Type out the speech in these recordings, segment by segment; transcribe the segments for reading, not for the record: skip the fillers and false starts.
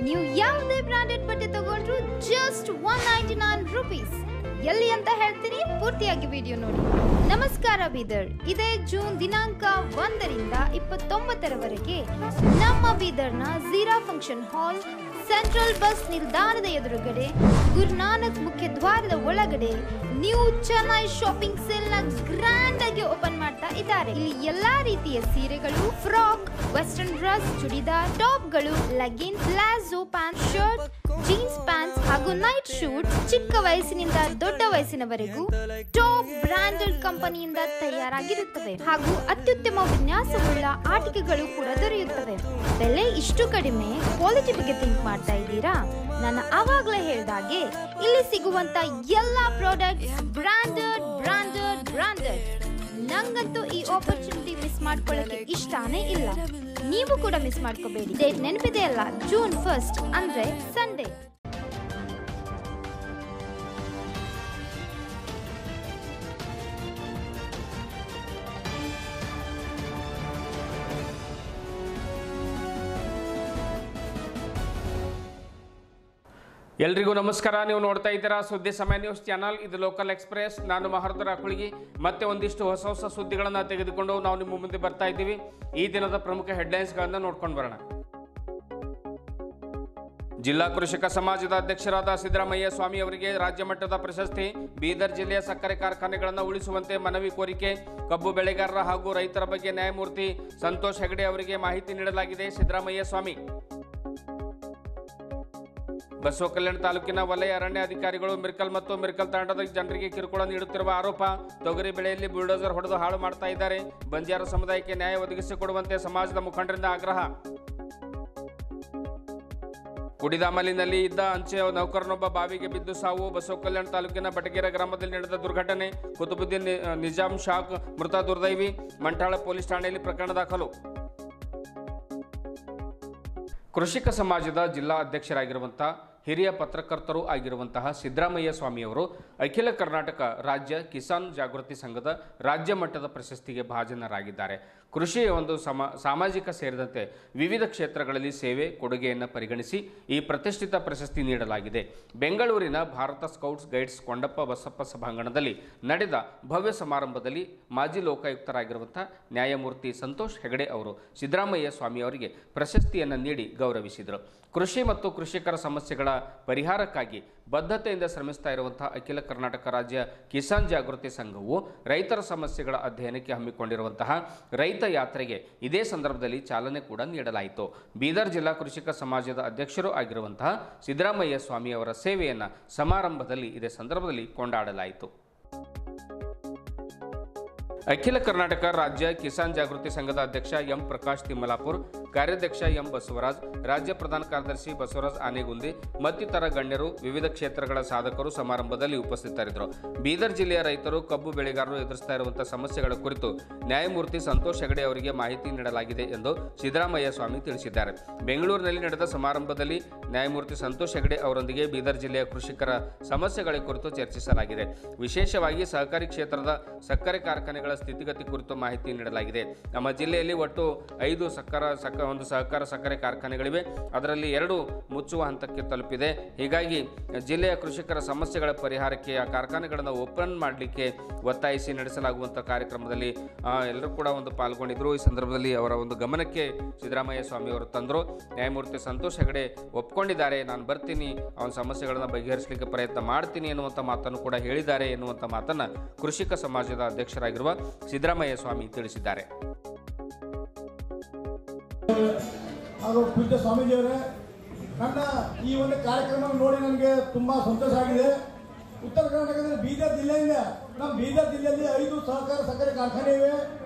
ನೀವು ಯಾವುದೇ ಬ್ರಾಂಡೆಡ್ ಬಟ್ಟೆ ತಗೊಂಡ್ರು ಜಸ್ಟ್ 199 ರೂಪೀಸ್. ಎಲ್ಲಿ ಅಂತ ಹೇಳ್ತೀನಿ, ಪೂರ್ತಿಯಾಗಿ ವಿಡಿಯೋ ನೋಡಿ. ನಮಸ್ಕಾರ ಬೀದರ್. ಇದೇ ಜೂನ್ ದಿನಾಂಕ 1ರಿಂದ 29ರವರೆಗೆ ನಮ್ಮ ಬೀದರ್ನ Zeera function hall, central bus ನಿಲ್ದಾಣದ ಎದುರುಗಡೆ, ಗುರುನಾನಕ್ ಮುಖ್ಯ ದ್ವಾರದ ಒಳಗಡೆ ನ್ಯೂ ಚೆನ್ನೈ ಶಾಪಿಂಗ್ ಸೇಲ್ ನ ಗ್ರ್ಯಾಂಡ್ ಆಗಿ ಓಪನ್ ಮಾಡ್ತಾ ಇದ್ದಾರೆ. ಇಲ್ಲಿ ಎಲ್ಲಾ ರೀತಿಯ ಸೀರೆಗಳು, ಫ್ರಾಕ್, ವೆಸ್ಟರ್ನ್ ಡ್ರೆಸ್, ಚೂಡಿದಾರ್, ಟಾಪ್ಗಳು, leggings, palazzo pant, shirt, jeans pants ಹಾಗೂ ನೈಟ್ ಶೂಟ್ ಚಿಕ್ಕ ವಯಸ್ಸಿನಿಂದ ದೊಡ್ಡ ವಯಸ್ಸಿನವರೆಗೂ ಟಾಪ್ ಬ್ರಾಂಡೆಡ್ ಕಂಪನಿಯಿಂದ ತಯಾರಾಗಿರುತ್ತವೆ ಹಾಗೂ ಅತ್ಯುತ್ತಮ ವಿನ್ಯಾಸವುಳ್ಳ ಆಟಿಕೆಗಳು ಕೂಡ ದೊರೆಯುತ್ತವೆ. ಬೆಲೆ ಇಷ್ಟು ಕಡಿಮೆ, ಕ್ವಾಲಿಟಿ ಬಗ್ಗೆ ಥಿಂಕ್ ಮಾಡ್ತಾ ಇದ್ದೀರಾ? ನಾನು ಆವಾಗಲೇ ಹೇಳಿದಾಗೆ ಇಲ್ಲಿ ಸಿಗುವಂತ ಎಲ್ಲಾ ಪ್ರಾಡಕ್ಟ್ಸ್ ಬ್ರಾಂಡೆಡ್ ಬ್ರಾಂಡೆಡ್ ಬ್ರಾಂಡೆಡ್. ನಂಗಂತೂ ಈ ಆಪರ್ಚುನಿಟಿ ಮಿಸ್ ಮಾಡ್ಕೊಳ್ಳಕ್ಕೆ ಇಷ್ಟಾನೇ ಇಲ್ಲ. ನೀವು ಕೂಡ ಮಿಸ್ ಮಾಡ್ಕೋಬೇಡಿ. ಡೇಟ್ ನೆನಪಿದೆ ಅಲ್ಲ, ಜೂನ್ 1 ಅಂದ್ರೆ ಸಂಡೇ. ಎಲ್ರಿಗೂ ನಮಸ್ಕಾರ. ನೀವು ನೋಡ್ತಾ ಇದ್ದೀರಾ ಸುದ್ದಿ ಸಮಯ ನ್ಯೂಸ್ ಚಾನಲ್. ಇದು ಲೋಕಲ್ ಎಕ್ಸ್ಪ್ರೆಸ್. ನಾನು ಮಹರ್ದರ ಕುಳಗಿ. ಮತ್ತೆ ಒಂದಿಷ್ಟು ಹೊಸ ಹೊಸ ಸುದ್ದಿಗಳನ್ನು ತೆಗೆದುಕೊಂಡು ನಾವು ನಿಮ್ಮ ಮುಂದೆ ಬರ್ತಾ ಇದ್ದೀವಿ. ಈ ದಿನದ ಪ್ರಮುಖ ಹೆಡ್ಲೈನ್ಸ್ಗಳನ್ನು ನೋಡ್ಕೊಂಡು ಬರೋಣ. ಜಿಲ್ಲಾ ಕೃಷಿಕ ಸಮಾಜದ ಅಧ್ಯಕ್ಷರಾದ ಸಿದ್ದರಾಮಯ್ಯ ಸ್ವಾಮಿ ಅವರಿಗೆ ರಾಜ್ಯ ಮಟ್ಟದ ಪ್ರಶಸ್ತಿ. ಬೀದರ್ ಜಿಲ್ಲೆಯ ಸಕ್ಕರೆ ಕಾರ್ಖಾನೆಗಳನ್ನು ಉಳಿಸುವಂತೆ ಮನವಿ ಕೋರಿಕೆ. ಕಬ್ಬು ಬೆಳೆಗಾರರ ಹಾಗೂ ರೈತರ ಬಗ್ಗೆ ನ್ಯಾಯಮೂರ್ತಿ ಸಂತೋಷ್ ಹೆಗಡೆ ಅವರಿಗೆ ಮಾಹಿತಿ ನೀಡಲಾಗಿದೆ. ಸಿದ್ದರಾಮಯ್ಯ ಸ್ವಾಮಿ. ಬಸವ ಕಲ್ಯಾಣ ತಾಲೂಕಿನ ವಲಯ ಅರಣ್ಯ ಅಧಿಕಾರಿಗಳು ಮಿರ್ಕಲ್ ಮತ್ತು ಮಿರ್ಕಲ್ ತಾಂಡದ ಜನರಿಗೆ ಕಿರುಕುಳ ನೀಡುತ್ತಿರುವ ಆರೋಪ. ತೊಗರಿ ಬೆಳೆಯಲ್ಲಿ ಬುಲ್ಡೋಸರ್ ಹೊಡೆದು ಹಾಳು ಮಾಡ್ತಾ ಇದ್ದಾರೆ. ಬಂಜಾರ ಸಮುದಾಯಕ್ಕೆ ನ್ಯಾಯ ಒದಗಿಸಿಕೊಡುವಂತೆ ಸಮಾಜದ ಮುಖಂಡರಿಂದ ಆಗ್ರಹ. ಕುಡಿದಾಮಲಿನಲ್ಲಿ ಇದ್ದ ಅಂಚೆ ನೌಕರನೊಬ್ಬ ಬಾವಿಗೆ ಬಿದ್ದು ಸಾವು. ಬಸವ ಕಲ್ಯಾಣ ತಾಲೂಕಿನ ಬಟಗೇರ ಗ್ರಾಮದಲ್ಲಿ ನಡೆದ ದುರ್ಘಟನೆ. ಕುತುಬುದ್ದೀನ್ ನಿಜಾಮ್ ಶಾಕ್ ಮೃತ ದುರ್ದೈವಿ. ಮಂಠಾಳ ಪೊಲೀಸ್ ಠಾಣೆಯಲ್ಲಿ ಪ್ರಕರಣ ದಾಖಲು. ಕೃಷಿಕ ಸಮಾಜದ ಜಿಲ್ಲಾ ಅಧ್ಯಕ್ಷರಾಗಿರುವಂತಹ ಹಿರಿಯ ಪತ್ರಕರ್ತರು ಆಗಿರುವಂತಹ ಸಿದ್ದರಾಮಯ್ಯ ಸ್ವಾಮಿಯವರು ಅಖಿಲ ಕರ್ನಾಟಕ ರಾಜ್ಯ ಕಿಸಾನ್ ಜಾಗೃತಿ ಸಂಘದ ರಾಜ್ಯ ಮಟ್ಟದ ಪ್ರಶಸ್ತಿಗೆ ಭಾಜನರಾಗಿದ್ದಾರೆ. ಕೃಷಿಯ ಒಂದು ಸಾಮಾಜಿಕ ಸೇರಿದಂತೆ ವಿವಿಧ ಕ್ಷೇತ್ರಗಳಲ್ಲಿ ಸೇವೆ ಕೊಡುಗೆಯನ್ನು ಪರಿಗಣಿಸಿ ಈ ಪ್ರತಿಷ್ಠಿತ ಪ್ರಶಸ್ತಿ ನೀಡಲಾಗಿದೆ. ಬೆಂಗಳೂರಿನ ಭಾರತ ಸ್ಕೌಟ್ಸ್ ಗೈಡ್ಸ್ ಕೊಂಡಪ್ಪ ಬಸಪ್ಪ ಸಭಾಂಗಣದಲ್ಲಿ ನಡೆದ ಭವ್ಯ ಸಮಾರಂಭದಲ್ಲಿ ಮಾಜಿ ಲೋಕಾಯುಕ್ತರಾಗಿರುವಂತಹ ನ್ಯಾಯಮೂರ್ತಿ ಸಂತೋಷ್ ಹೆಗಡೆ ಅವರು ಸಿದ್ದರಾಮಯ್ಯ ಸ್ವಾಮಿ ಅವರಿಗೆ ಪ್ರಶಸ್ತಿಯನ್ನು ನೀಡಿ ಗೌರವಿಸಿದರು. ಕೃಷಿ ಮತ್ತು ಕೃಷಿಕರ ಸಮಸ್ಯೆಗಳ ಪರಿಹಾರಕ್ಕಾಗಿ ಬದ್ಧತೆಯಿಂದ ಶ್ರಮಿಸ್ತಾ ಇರುವಂತಹ ಅಖಿಲ ಕರ್ನಾಟಕ ರಾಜ್ಯ ಕಿಸಾನ್ ಜಾಗೃತಿ ಸಂಘವು ರೈತರ ಸಮಸ್ಯೆಗಳ ಅಧ್ಯಯನಕ್ಕೆ ಹಮ್ಮಿಕೊಂಡಿರುವಂತಹ ರೈತ ಯಾತ್ರೆಗೆ ಇದೇ ಸಂದರ್ಭದಲ್ಲಿ ಚಾಲನೆ ಕೂಡ ನೀಡಲಾಯಿತು. ಬೀದರ್ ಜಿಲ್ಲಾ ಕೃಷಿಕ ಸಮಾಜದ ಅಧ್ಯಕ್ಷರು ಆಗಿರುವಂತಹ ಸಿದ್ದರಾಮಯ್ಯ ಸ್ವಾಮಿ ಅವರ ಸೇವೆಯನ್ನು ಸಮಾರಂಭದಲ್ಲಿ ಇದೇ ಸಂದರ್ಭದಲ್ಲಿ ಕೊಂಡಾಡಲಾಯಿತು. ಅಖಿಲ ಕರ್ನಾಟಕ ರಾಜ್ಯ ಕಿಸಾನ್ ಜಾಗೃತಿ ಸಂಘದ ಅಧ್ಯಕ್ಷ ಎಂ ಪ್ರಕಾಶ್ ತಿಮ್ಮಲಾಪುರ್, ಕಾರ್ಯಾಧ್ಯಕ್ಷ ಎಂ ಬಸವರಾಜ್, ರಾಜ್ಯ ಪ್ರಧಾನ ಕಾರ್ಯದರ್ಶಿ ಬಸವರಾಜ್ ಆನೆಗುಂದಿ ಮತ್ತಿತರ ಗಣ್ಯರು, ವಿವಿಧ ಕ್ಷೇತ್ರಗಳ ಸಾಧಕರು ಸಮಾರಂಭದಲ್ಲಿ ಉಪಸ್ಥಿತರಿದ್ದರು. ಬೀದರ್ ಜಿಲ್ಲೆಯ ರೈತರು, ಕಬ್ಬು ಬೆಳೆಗಾರರು ಎದುರಿಸ್ತಾ ಇರುವಂತಹ ಸಮಸ್ಯೆಗಳ ಕುರಿತು ನ್ಯಾಯಮೂರ್ತಿ ಸಂತೋಷ್ ಹೆಗಡೆ ಅವರಿಗೆ ಮಾಹಿತಿ ನೀಡಲಾಗಿದೆ ಎಂದು ಸಿದ್ದರಾಮಯ್ಯ ಸ್ವಾಮಿ ತಿಳಿಸಿದ್ದಾರೆ. ಬೆಂಗಳೂರಿನಲ್ಲಿ ನಡೆದ ಸಮಾರಂಭದಲ್ಲಿ ನ್ಯಾಯಮೂರ್ತಿ ಸಂತೋಷ್ ಹೆಗಡೆ ಅವರೊಂದಿಗೆ ಬೀದರ್ ಜಿಲ್ಲೆಯ ಕೃಷಿಕರ ಸಮಸ್ಯೆಗಳ ಕುರಿತು ಚರ್ಚಿಸಲಾಗಿದೆ. ವಿಶೇಷವಾಗಿ ಸಹಕಾರಿ ಕ್ಷೇತ್ರದ ಸಕ್ಕರೆ ಕಾರ್ಖಾನೆಗಳ ಸ್ಥಿತಿಗತಿ ಕುರಿತು ಮಾಹಿತಿ ನೀಡಲಾಗಿದೆ. ನಮ್ಮ ಜಿಲ್ಲೆಯಲ್ಲಿ ಒಟ್ಟು 5 ಸಹಕಾರ ಸಕ್ಕರೆ ಕಾರ್ಖಾನೆಗಳಿವೆ. ಅದರಲ್ಲಿ 2 ಮುಚ್ಚುವ ಹಂತಕ್ಕೆ ತಲುಪಿದೆ. ಹೀಗಾಗಿ ಜಿಲ್ಲೆಯ ಕೃಷಿಕರ ಸಮಸ್ಯೆಗಳ ಪರಿಹಾರಕ್ಕೆ ಆ ಕಾರ್ಖಾನೆಗಳನ್ನು ಓಪನ್ ಮಾಡಲಿಕ್ಕೆ ಒತ್ತಾಯಿಸಿ ನಡೆಸಲಾಗುವಂಥ ಕಾರ್ಯಕ್ರಮದಲ್ಲಿ ಎಲ್ಲರೂ ಕೂಡ ಒಂದು ಪಾಲ್ಗೊಂಡಿದ್ದರು. ಈ ಸಂದರ್ಭದಲ್ಲಿ ಅವರ ಒಂದು ಗಮನಕ್ಕೆ ಸಿದ್ದರಾಮಯ್ಯ ಸ್ವಾಮಿ ಅವರು ತಂದರು. ನ್ಯಾಯಮೂರ್ತಿ ಸಂತೋಷ್ ಹೆಗಡೆ ಒಪ್ಕೊಂಡಿದ್ದಾರೆ, ನಾನು ಬರ್ತೀನಿ, ಅವನ ಸಮಸ್ಯೆಗಳನ್ನು ಬಗೆಹರಿಸಲಿಕ್ಕೆ ಪ್ರಯತ್ನ ಮಾಡ್ತೀನಿ ಎನ್ನುವಂಥ ಮಾತನ್ನು ಕೂಡ ಹೇಳಿದ್ದಾರೆ ಎನ್ನುವಂಥ ಮಾತನ್ನು ಕೃಷಿಕ ಸಮಾಜದ ಅಧ್ಯಕ್ಷರಾಗಿರುವ ಸಿದ್ದರಾಮಯ್ಯ ಸ್ವಾಮಿ ತಿಳಿಸಿದ್ದಾರೆ. ಹಾಗೂ ಪೂಜ್ಯ ಸ್ವಾಮೀಜಿಯವರೇ, ನನ್ನ ಈ ಒಂದು ಕಾರ್ಯಕ್ರಮ ನೋಡಿ ನನಗೆ ತುಂಬ ಸಂತೋಷ ಆಗಿದೆ. ಉತ್ತರ ಕರ್ನಾಟಕದ ಬೀದರ್ ಜಿಲ್ಲೆಯಿಂದ ನಮ್ಮ ಬೀದರ್ ಜಿಲ್ಲೆಯಲ್ಲಿ 5 ಸಹಕಾರ ಸಕ್ಕರೆ ಕಾರ್ಖಾನೆ ಇವೆ.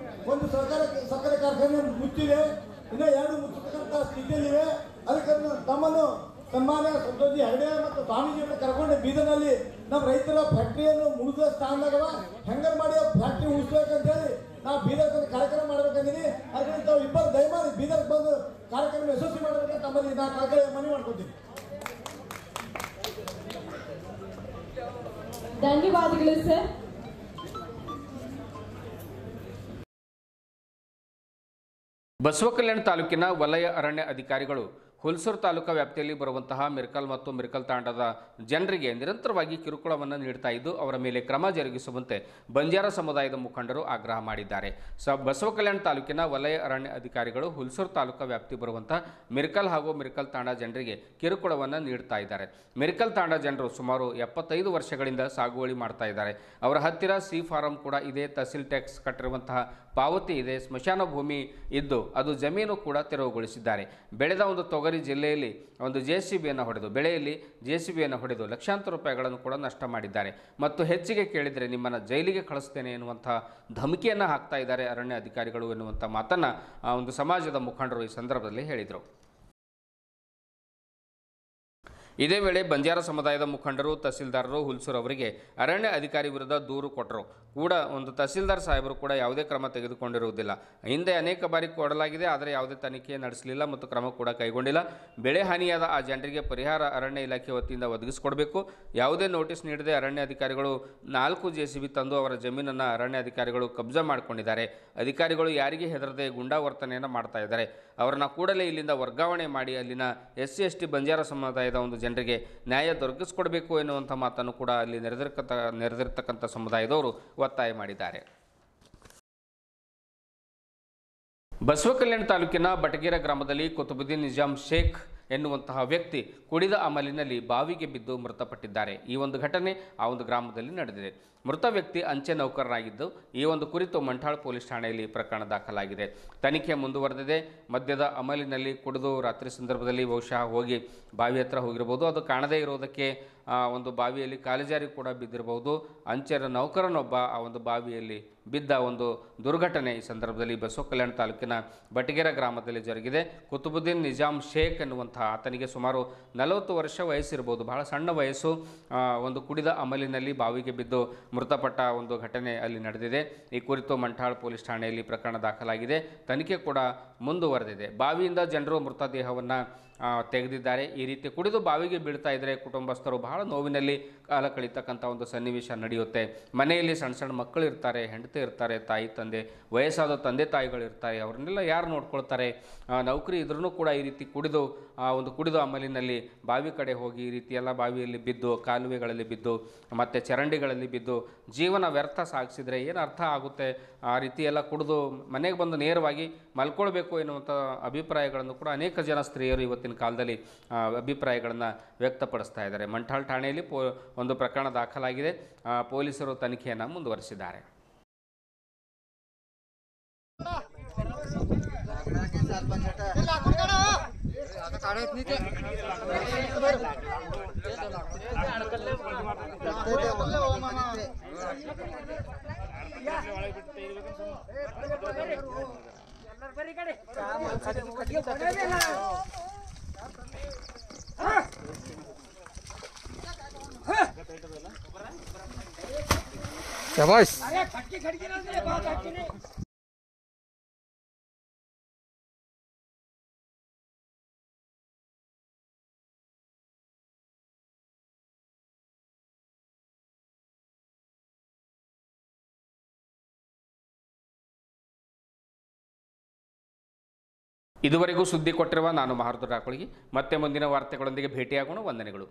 ಒಂದು ಸಕ್ಕರೆ ಕಾರ್ಖಾನೆ ಮುಚ್ಚಿದೆ, ಇನ್ನೂ 2 ಮುಚ್ಚತಕ್ಕಂಥ ಸ್ಥಿತಿಯಲ್ಲಿವೆ. ಅದಕ್ಕೆ ತಮ್ಮನ್ನು ಸನ್ಮಾನ್ಯ ಸಂತೋಷಿ ಹೆಗಡೆ ಮತ್ತು ಸ್ವಾಮೀಜಿಯನ್ನು ಕರ್ಕೊಂಡು ಬೀದರ್ನಲ್ಲಿ ನಮ್ಮ ರೈತರ ಫ್ಯಾಕ್ಟ್ರಿಯನ್ನು ಮುಗಿದ ಸ್ಥಾನದಾಗ ಹೆಂಗರ್ ಮಾಡಿ ಫ್ಯಾಕ್ಟ್ರಿ ಉಳಿಸ್ಬೇಕಂತೇಳಿ ನಾವು ಬೀದರ್ ಕಾರ್ಯಕ್ರಮ ಮಾಡಬೇಕಂದಿನಿ. ಅದಕ್ಕೆ ತಾವು ಇಬ್ಬರು ದಯಮಾಡಿ ಬೀದರ್ ಬಂದು ಕಾರ್ಯಕ್ರಮ ಯಶಸ್ವಿ ಮಾಡಬೇಕಂತ ತಮ್ಮಲ್ಲಿ ನಾನು ಮನವಿ ಮಾಡ್ಕೊತೀನಿ. ಧನ್ಯವಾದಗಳು ಸರ್. ಬಸವ ಕಲ್ಯಾಣ ತಾಲೂಕಿನ ವಲಯ ಅರಣ್ಯ ಅಧಿಕಾರಿಗಳು ಹುಲ್ಸೂರು ತಾಲೂಕಾ ವ್ಯಾಪ್ತಿಯಲ್ಲಿ ಬರುವಂತಹ ಮಿರ್ಕಲ್ ಮತ್ತು ಮಿರ್ಕಲ್ ತಾಂಡದ ಜನರಿಗೆ ನಿರಂತರವಾಗಿ ಕಿರುಕುಳವನ್ನು ನೀಡ್ತಾ ಇದ್ದು ಅವರ ಮೇಲೆ ಕ್ರಮ ಜರುಗಿಸುವಂತೆ ಬಂಜಾರ ಸಮುದಾಯದ ಮುಖಂಡರು ಆಗ್ರಹ ಮಾಡಿದ್ದಾರೆ. ಬಸವ ಕಲ್ಯಾಣ ತಾಲೂಕಿನ ವಲಯ ಅರಣ್ಯ ಅಧಿಕಾರಿಗಳು ಹುಲ್ಸೂರು ತಾಲೂಕಾ ವ್ಯಾಪ್ತಿ ಬರುವಂತಹ ಮಿರ್ಕಲ್ ಹಾಗೂ ಮಿರ್ಕಲ್ ತಾಂಡ ಜನರಿಗೆ ಕಿರುಕುಳವನ್ನು ನೀಡ್ತಾ ಇದ್ದಾರೆ. ಮಿರ್ಕಲ್ ತಾಂಡ ಜನರು ಸುಮಾರು 75 ವರ್ಷಗಳಿಂದ ಸಾಗುವಳಿ ಮಾಡ್ತಾ ಇದ್ದಾರೆ. ಅವರ ಹತ್ತಿರ ಸಿ ಫಾರಂ ಕೂಡ ಇದೆ, ತಹಸೀಲ್ ಟ್ಯಾಕ್ಸ್ ಕಟ್ಟಿರುವಂತಹ ಪಾವತಿ ಇದೆ, ಸ್ಮಶಾನ ಭೂಮಿ ಇದ್ದು ಅದು ಜಮೀನು ಕೂಡ ತೆರವುಗೊಳಿಸಿದ್ದಾರೆ. ಬೆಳೆದ ಒಂದು ತೊಗರಿ ಜಿಲ್ಲೆಯಲ್ಲಿ ಒಂದು JCBಯನ್ನು ಹೊಡೆದು ಬೆಳೆಯಲ್ಲಿ JCBಯನ್ನು ಹೊಡೆದು ಲಕ್ಷಾಂತರ ರೂಪಾಯಿಗಳನ್ನು ಕೂಡ ನಷ್ಟ ಮಾಡಿದ್ದಾರೆ. ಮತ್ತು ಹೆಚ್ಚಿಗೆ ಕೇಳಿದರೆ ನಿಮ್ಮನ್ನು ಜೈಲಿಗೆ ಕಳಿಸ್ತೇನೆ ಎನ್ನುವಂಥ ಧಮಕಿಯನ್ನು ಹಾಕ್ತಾ ಇದ್ದಾರೆ ಅರಣ್ಯ ಅಧಿಕಾರಿಗಳು ಎನ್ನುವಂಥ ಮಾತನ್ನು ಒಂದು ಸಮಾಜದ ಮುಖಂಡರು ಈ ಸಂದರ್ಭದಲ್ಲಿ ಹೇಳಿದರು. ಇದೇ ವೇಳೆ ಬಂಜಾರ ಸಮುದಾಯದ ಮುಖಂಡರು ತಹಸೀಲ್ದಾರರು ಹುಲ್ಸೂರು ಅವರಿಗೆ ಅರಣ್ಯ ಅಧಿಕಾರಿ ವಿರುದ್ಧ ದೂರು ಕೊಟ್ಟರು ಕೂಡ ಒಂದು ತಹಸೀಲ್ದಾರ್ ಸಾಹೇಬರು ಕೂಡ ಯಾವುದೇ ಕ್ರಮ ತೆಗೆದುಕೊಂಡಿರುವುದಿಲ್ಲ. ಹಿಂದೆ ಅನೇಕ ಬಾರಿ ಕೊಡಲಾಗಿದೆ, ಆದರೆ ಯಾವುದೇ ತನಿಖೆ ನಡೆಸಲಿಲ್ಲ ಮತ್ತು ಕ್ರಮ ಕೂಡ ಕೈಗೊಂಡಿಲ್ಲ. ಬೆಳೆ ಹಾನಿಯಾದ ಆ ಜನರಿಗೆ ಪರಿಹಾರ ಅರಣ್ಯ ಇಲಾಖೆ ವತಿಯಿಂದ ಒದಗಿಸಿಕೊಡಬೇಕು. ಯಾವುದೇ ನೋಟಿಸ್ ನೀಡದೆ ಅರಣ್ಯ ಅಧಿಕಾರಿಗಳು 4 JCB ತಂದು ಅವರ ಜಮೀನನ್ನು ಅರಣ್ಯ ಅಧಿಕಾರಿಗಳು ಕಬ್ಜಾ ಮಾಡಿಕೊಂಡಿದ್ದಾರೆ. ಅಧಿಕಾರಿಗಳು ಯಾರಿಗೆ ಹೆದರದೆ ಗುಂಡಾ ವರ್ತನೆಯನ್ನು ಮಾಡ್ತಾ ಇದ್ದಾರೆ. ಅವರನ್ನು ಕೂಡಲೇ ಇಲ್ಲಿಂದ ವರ್ಗಾವಣೆ ಮಾಡಿ ಅಲ್ಲಿನ SC ST ಬಂಜಾರ ಸಮುದಾಯದ ಒಂದು ಜನರಿಗೆ ನ್ಯಾಯ ದೊರಕಿಸಿಕೊಡಬೇಕು ಎನ್ನುವಂಥ ಮಾತನ್ನು ಕೂಡ ಅಲ್ಲಿ ನೆರೆದಿರ್ತಕ್ಕಂಥ ಸಮುದಾಯದವರು ಒತ್ತಾಯ ಮಾಡಿದ್ದಾರೆ. ಬಸವ ಕಲ್ಯಾಣ ತಾಲೂಕಿನ ಬಟಗೇರ ಗ್ರಾಮದಲ್ಲಿ ಕುತುಬುದ್ದೀನ್ ನಿಜಾಮ್ ಶೇಖ್ ಎನ್ನುವಂತಹ ವ್ಯಕ್ತಿ ಕುಡಿದ ಅಮಲಿನಲ್ಲಿ ಬಾವಿಗೆ ಬಿದ್ದು ಮೃತಪಟ್ಟಿದ್ದಾರೆ. ಈ ಒಂದು ಘಟನೆ ಆ ಒಂದು ಗ್ರಾಮದಲ್ಲಿ ನಡೆದಿದೆ. ಮೃತ ವ್ಯಕ್ತಿ ಅಂಚೆ ನೌಕರನಾಗಿದ್ದು ಈ ಒಂದು ಕುರಿತು ಮಂಠಾಳ್ ಪೊಲೀಸ್ ಠಾಣೆಯಲ್ಲಿ ಪ್ರಕರಣ ದಾಖಲಾಗಿದೆ. ತನಿಖೆ ಮುಂದುವರೆದಿದೆ. ಮದ್ಯದ ಅಮಲಿನಲ್ಲಿ ಕುಡಿದು ರಾತ್ರಿ ಸಂದರ್ಭದಲ್ಲಿ ಬಹುಶಃ ಹೋಗಿ ಬಾವಿ ಹತ್ರ ಹೋಗಿರಬಹುದು. ಅದು ಕಾಣದೇ ಇರೋದಕ್ಕೆ ಒಂದು ಬಾವಿಯಲ್ಲಿ ಕಾಲುಜಾರಿ ಕೂಡ ಬಿದ್ದಿರಬಹುದು. ಅಂಚೆ ನೌಕರನೊಬ್ಬ ಆ ಒಂದು ಬಾವಿಯಲ್ಲಿ ಬಿದ್ದ ಒಂದು ದುರ್ಘಟನೆ ಈ ಸಂದರ್ಭದಲ್ಲಿ ಬಸವ ಕಲ್ಯಾಣ ತಾಲೂಕಿನ ಬಟಗೇರ ಗ್ರಾಮದಲ್ಲಿ ಜರುಗಿದೆ. ಕುತುಬುದ್ದೀನ್ ನಿಜಾಮ್ ಶೇಖ್ ಎನ್ನುವಂತಹ ಆತನಿಗೆ ಸುಮಾರು 40 ವರ್ಷ ವಯಸ್ಸಿರಬಹುದು, ಬಹಳ ಸಣ್ಣ ವಯಸ್ಸು. ಒಂದು ಕುಡಿದ ಅಮಲಿನಲ್ಲಿ ಬಾವಿಗೆ ಬಿದ್ದು ಮೃತಪಟ್ಟ ಒಂದು ಘಟನೆ ಅಲ್ಲಿ ನಡೆದಿದೆ. ಈ ಕುರಿತು ಮಂಠಾಳ್ ಪೊಲೀಸ್ ಠಾಣೆಯಲ್ಲಿ ಪ್ರಕರಣ ದಾಖಲಾಗಿದೆ. ತನಿಖೆ ಕೂಡ ಮುಂದುವರೆದಿದೆ. ಬಾವಿಯಿಂದ ಜನರು ಮೃತದೇಹವನ್ನು ತೆಗೆದಿದ್ದಾರೆ. ಈ ರೀತಿ ಕುಡಿದು ಬಾವಿಗೆ ಬೀಳ್ತಾ ಇದ್ದರೆ ಕುಟುಂಬಸ್ಥರು ಬಹಳ ನೋವಿನಲ್ಲಿ ಕಾಲ ಕಳೀತಕ್ಕಂಥ ಒಂದು ಸನ್ನಿವೇಶ ನಡೆಯುತ್ತೆ. ಮನೆಯಲ್ಲಿ ಸಣ್ಣ ಸಣ್ಣ ಮಕ್ಕಳು ಇರ್ತಾರೆ, ಹೆಂಡತಿ ಇರ್ತಾರೆ, ತಾಯಿ ತಂದೆ, ವಯಸ್ಸಾದ ತಂದೆ ತಾಯಿಗಳು ಇರ್ತಾರೆ. ಅವ್ರನ್ನೆಲ್ಲ ಯಾರು ನೋಡ್ಕೊಳ್ತಾರೆ? ನೌಕರಿ ಇದ್ರೂ ಕೂಡ ಈ ರೀತಿ ಕುಡಿದು ಅಮಲಿನಲ್ಲಿ ಬಾವಿ ಕಡೆ ಹೋಗಿ ಈ ರೀತಿ ಎಲ್ಲ ಬಾವಿಯಲ್ಲಿ ಬಿದ್ದು, ಕಾಲುವೆಗಳಲ್ಲಿ ಬಿದ್ದು, ಮತ್ತು ಚರಂಡಿಗಳಲ್ಲಿ ಬಿದ್ದು ಜೀವನ ವ್ಯರ್ಥ ಸಾಗಿಸಿದರೆ ಏನು ಅರ್ಥ ಆಗುತ್ತೆ? ಆ ರೀತಿ ಎಲ್ಲ ಕುಡಿದು ಮನೆಗೆ ಬಂದು ನೇರವಾಗಿ ಮಲ್ಕೊಳ್ಬೇಕು ಎನ್ನುವಂಥ ಅಭಿಪ್ರಾಯಗಳನ್ನು ಕೂಡ ಅನೇಕ ಜನ ಸ್ತ್ರೀಯರು ಇವತ್ತಿನ ಕಾಲದಲ್ಲಿ ಅಭಿಪ್ರಾಯಗಳನ್ನು ವ್ಯಕ್ತಪಡಿಸ್ತಾ ಇದ್ದಾರೆ. ಮಂಠಾಳ್ ಠಾಣೆಯಲ್ಲಿ ಒಂದು ಪ್ರಕರಣ ದಾಖಲಾಗಿದೆ. ಪೊಲೀಸರು ತನಿಖೆಯನ್ನು ಮುಂದುವರಿಸಿದ್ದಾರೆ. शाबाश। ಇದುವರೆಗೂ ಸುದ್ದಿ ಕೊಟ್ಟಿರುವ ನಾನು ಮಹಾರುದ್ರ ರಾಕೋಳಿಗೆ. ಮತ್ತೆ ಮುಂದಿನ ವಾರ್ತೆಗಳೊಂದಿಗೆ ಭೇಟಿಯಾಗೋಣ. ವಂದನೆಗಳು.